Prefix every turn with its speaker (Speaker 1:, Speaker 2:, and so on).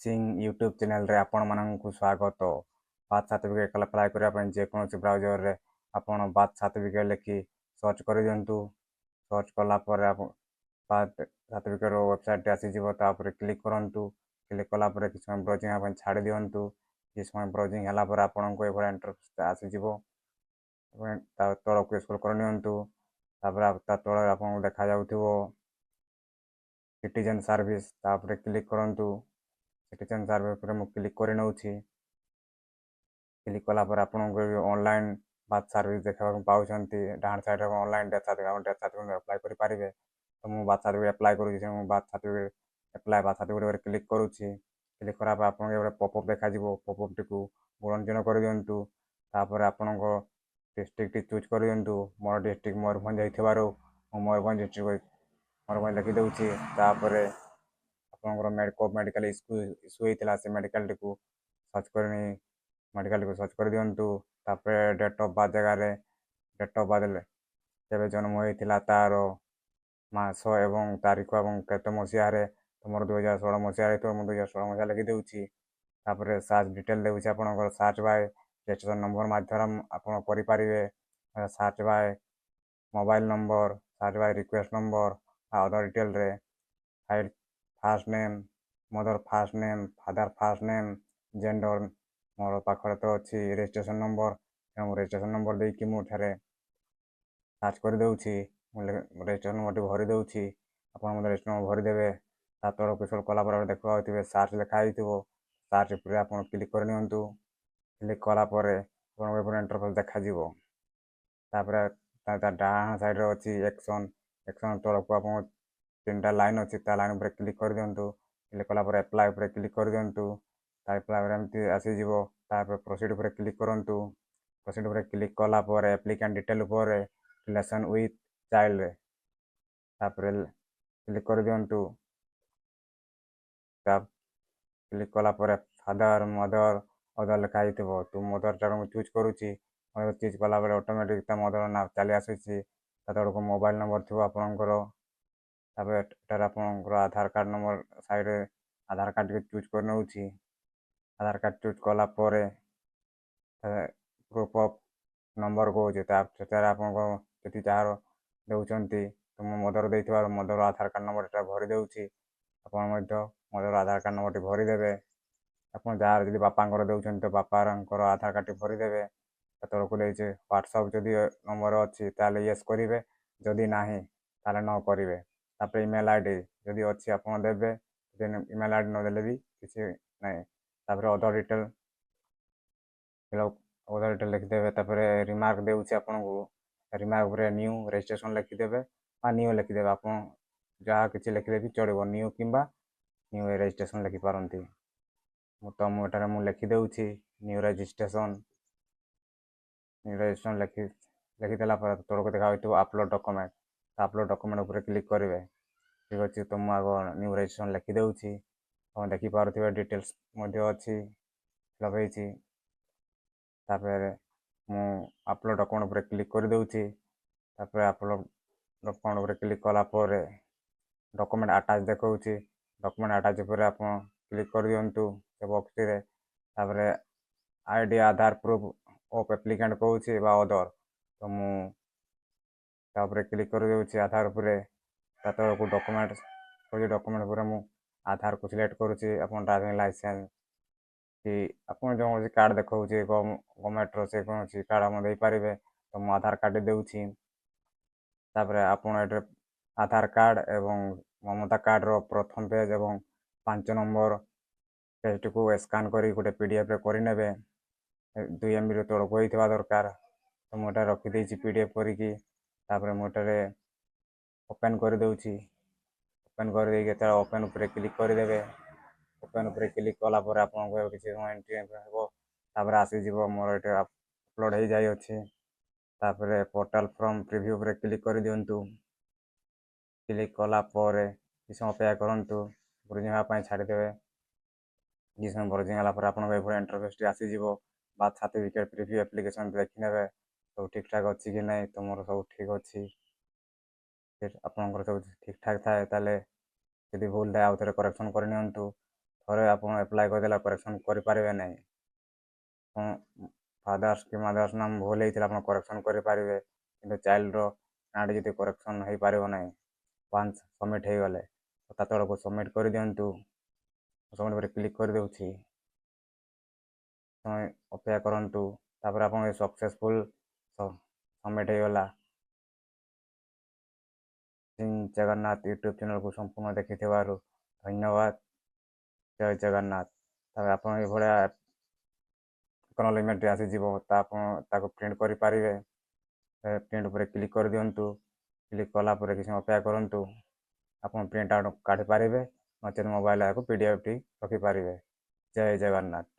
Speaker 1: Singh YouTube channel रे आपण माननकु स्वागत। बार्थ सर्टिफिकेट अप्लाई करिया पय जे कोनोसी ब्राउजर रे आपण बार्थ सर्टिफिकेट लिखि सर्च कर दियंतु। सर्च कला पर आपण बार्थ सर्टिफिकेट रो वेबसाइट आसी जिवो तापर क्लिक करंतु। क्लिक कला पर किछ समय ब्राउजिंग आपण छाडी दियंतु। किछ समय ब्राउजिंग हला पर आपणको एभरा इंटरफेस आसी जिवो। ता तळको स्क्रॉल कर नियंतु। तापर ता तळ आपणको देखा जाउथिवो सिटीजन सर्विस तापर क्लिक करंतु। सिटीजन सर्विस पर मु क्लिक कर नउछि। क्लिक कला पर आपनको ऑनलाइन बार्थ सर्विस देखा पाउछंती। डाहाण साइड रे ऑनलाइन डेथ सर्टिफिकेट अप्लाई करि पारिबे। तो मु बार्थ सर्टिफिकेट अप्लाई करूछि। मु birth certificate apply birth certificate पर क्लिक करूछि। क्लिक करा पर आपनको एबे पॉपअप देखा जिवो। पॉपअप टिकु गुणनजन कर दियंतु। तापर आपनको डिस्ट्रिक्ट टी चूज कर दियंतु। मोर डिस्ट्रिक्ट मयूरभंज होइथिबारो मु मयूरभंज डिस्ट्रिक्ट मयूरभंज लिखि दउछि। तापर आपनकर मेडिकल इश्यू होइतिला से मेडिकल टिकु सर्च करनी मेडिकल को सर्च कर दियंतु। तापर डेट ऑफ बर्थ जगह रे डेट ऑफ बर्थ केबे जन्म होइतिला तार मास एवं तारीख एवं केते मसिया रे तमर 2016 मसिया रे तो मु 2016 मसिया लिखि देउछि। तापर सर्च डिटेल देउछि। आपनकर सर्च बाय रजिस्ट्रेशन नंबर माध्यम आपण करि पारिबे। Search by mobile number search by request number other detail रे hide first name mother first name father first name gender मोर पाखरे तो अच्छी रजिस्ट्रेशन नंबर तेणु रजिस्ट्रेशन नंबर देकी मुझे सर्च कर देउछि। रजिस्ट्रेशन नंबर भरी देउछि। आपण मते रजिस्ट्रेशन नंबर भरिदेवे। ता तळକୁ स्क्रॉल कला पर देखा होइतिबे सर्च लिखा होइतिबो। सर्च पर आपण क्लिक कर नियंतु। क्लिक कला पर आपण एपर इंटरफेस देखा जिवो। तापर ता डाहाण साइड रे अछि एक्शन एक्शन तळକୁ आपण तीनटा लाइन अछि ता लाइन पर क्लिक कर दियंतु। क्लिक कला पर अप्लाई पर क्लिक कर दियंतु। अप्लाई पर एमती आसी जिवो। तापर प्रोसीड पर क्लिक करंतु। प्रोसीड पर क्लिक कला पर एप्लिकेंट डिटेल पर रिलेशन विथ चाइल्ड रे तापर क्लिक कर दियंतु। ता क्लिक कला पर फादर मदर अदर लिखा होइतिबो। तू मदर टाको चूज करूछि। मदर चूज कला पर ऑटोमेटिक ता मदर नाम चली आସୁछि। ता तळको मोबाइल नंबर थिबो आपनकर। तापर एटार आपनकर आधार कार्ड नंबर साइड रे आधार कार्ड के चूज कर नउछि। आधार कार्ड चूज कला पर प्रूफ ऑफ नंबर को सेटार आपनको जति जहाँ देउछंती तो मो मदर देइथिबार मदर आधार कार्ड नंबर एटा भरि देउछि। आपण मध्य मदर आधार कार्ड नंबर टी भरि देबे। आपण जहाँ जदि बापांकर देउछंती तो बापारंकर आधार कार्ड टी भरि देबे। तळको लेइछे व्हाट्सएप जदि नंबर अछि ताले यस करिवे। जदि नाही ताले न करिवे। तापर ईमेल आईडी जदि अछि आपण देबे। देन ईमेल आईडी न देले भी किछि नाही। तापर अदर डिटेल अदर डिटेल लिखिदेवे। तापर रिमार्क देउछि आपनको। रिमार्क पर न्यू रजिस्ट्रेशन लिखिदेवे आ न्यू लिखिदेवे। आपण जहाँ किछि लिखिले भी चलिबो न्यू किंबा न्यू रजिस्ट्रेशन लिखि पारंती। तो मु एटारे मु लिखि देउछि न्यू रजिस्ट्रेशन। न्यू रजिस्ट्रेशन लिखिदेला पर तळको देखा होइतो अपलोड डॉक्यूमेंट। अपलोड डॉक्यूमेंट ऊपर क्लिक करिवे। ठीक अछि तो मु आगो न्यू रजिस्ट्रेशन लिखि देउछि। आपण देखि पारुथिबे डिटेल्स मध्ये अछि फिलअप हेछि। तापर मु अपलोड डॉक्यूमेंट ऊपर क्लिक कर देउछि। तापर अपलोड डॉक्यूमेंट ऊपर क्लिक कला पर डॉक्यूमेंट अटैच देखौछि। डॉक्यूमेंट अटैच पर आपण क्लिक कर दियंतु से बॉक्स रे। तापर ID Aadhaar proof of applicant कहूछि बा अदर तो मु तापर क्लिक कर देउछि आधार ऊपर। तातो को डॉक्यूमेंट कोइ डॉक्यूमेंट ऊपर मु आधार को सिलेक्ट करूछि। आपण ड्राइविंग लाइसेंस कि आपण जो कार्ड देखौछि गवर्नमेंट रो से कोनोसी कार्ड हम देइ पारिबे तो मु आधार कार्ड देउछि। तापर आपण एटे आधार कार्ड एवं ममता कार्ड रो प्रथम पेज एवं 5 नंबर पेज को स्कैन करी गोटे पीडीएफ रे करि नेबे। 2 एमबी रो तळको होइथिबा दरकार। तो मोटा रखि देछि पीडीएफ करिकी। तापर मोटारे ओपन कर देउछि। ओपन कर देके तार ओपन ऊपर क्लिक कर देबे। ओपन ऊपर क्लिक कला पर आपनको किछि समय एंट्री हेबो। तापर आसी जिवो मोर एटे अपलोड हे जाय अछि। तापर पोर्टल फ्रॉम प्रीव्यू ऊपर क्लिक कर दियंतु। क्लिक कला पर किछि समय अपेक्षा करंतु। ब्राउजिंग पय छाडी देबे। किछि समय ब्राउजिंग हला पर आपनको एपर इंटरफेस टी आसी जिवो। बार्थ सर्टिफिकेट प्रीव्यू एप्लीकेशन देखि नेबे सब ठीक ठाक अछि कि नै। तो मोर सब ठीक अछि। फिर आपनकर सब ठीक ठाक थाए ताले यदि भूल थाए आउथरे करेक्शन कर नियंतु। ଥରେ ଆପଣ ଆପ୍ଲାଏ କରିଦେଲା କରେକ୍ସନ୍ କରିପାରିବେ ନାହିଁ। ଆପଣ ଫାଦର୍ସ କି ମଦର୍ସ ନାମ ଭୁଲ ହେଇଥିଲେ ଆପଣ କରେକ୍ସନ୍ କରିପାରିବେ, କିନ୍ତୁ ଚାଇଲ୍ଡର ନାଁଟି ଯଦି କରେକ୍ସନ୍ ହେଇପାରିବ ନାହିଁ ୱାନ୍ସ ସବମିଟ୍ ହେଇଗଲେ, ତା ତଳକୁ ସବମିଟ୍ କରିଦିଅନ୍ତୁ। ସବମିଟ୍ ଉପରେ କ୍ଲିକ୍ କରିଦେଉଛି, ସମୟ ଅପେକ୍ଷା କରନ୍ତୁ, ତାପରେ ଆପଣଙ୍କ ସକ୍ସେସଫୁଲ୍ ସବମିଟ୍ ହେଇଗଲା। ଜଗନ୍ନାଥ ୟୁଟ୍ୟୁବ୍ ଚ୍ୟାନେଲକୁ ସମ୍ପୂର୍ଣ୍ଣ ଦେଖିଥିବାରୁ ଧନ୍ୟବାଦ। ଜୟ ଜଗନ୍ନାଥ। ତାପରେ ଆପଣ ଏଭଳିଆ କନଲ ଇମେଜଟି ଆସିଯିବ, ଆପଣ ତାକୁ ପ୍ରିଣ୍ଟ କରିପାରିବେ। ପ୍ରିଣ୍ଟ ଉପରେ କ୍ଲିକ୍ କରିଦିଅନ୍ତୁ। କ୍ଲିକ୍ କଲା ପରେ କିଛି ସମୟ ଅପେକ୍ଷା କରନ୍ତୁ, ଆପଣ ପ୍ରିଣ୍ଟ ଆଉଟ୍ କାଢ଼ିପାରିବେ, ନଚେତ୍ ମୋବାଇଲରେ ଏହାକୁ PDF ଟି ରଖିପାରିବେ। ଜୟ ଜଗନ୍ନାଥ।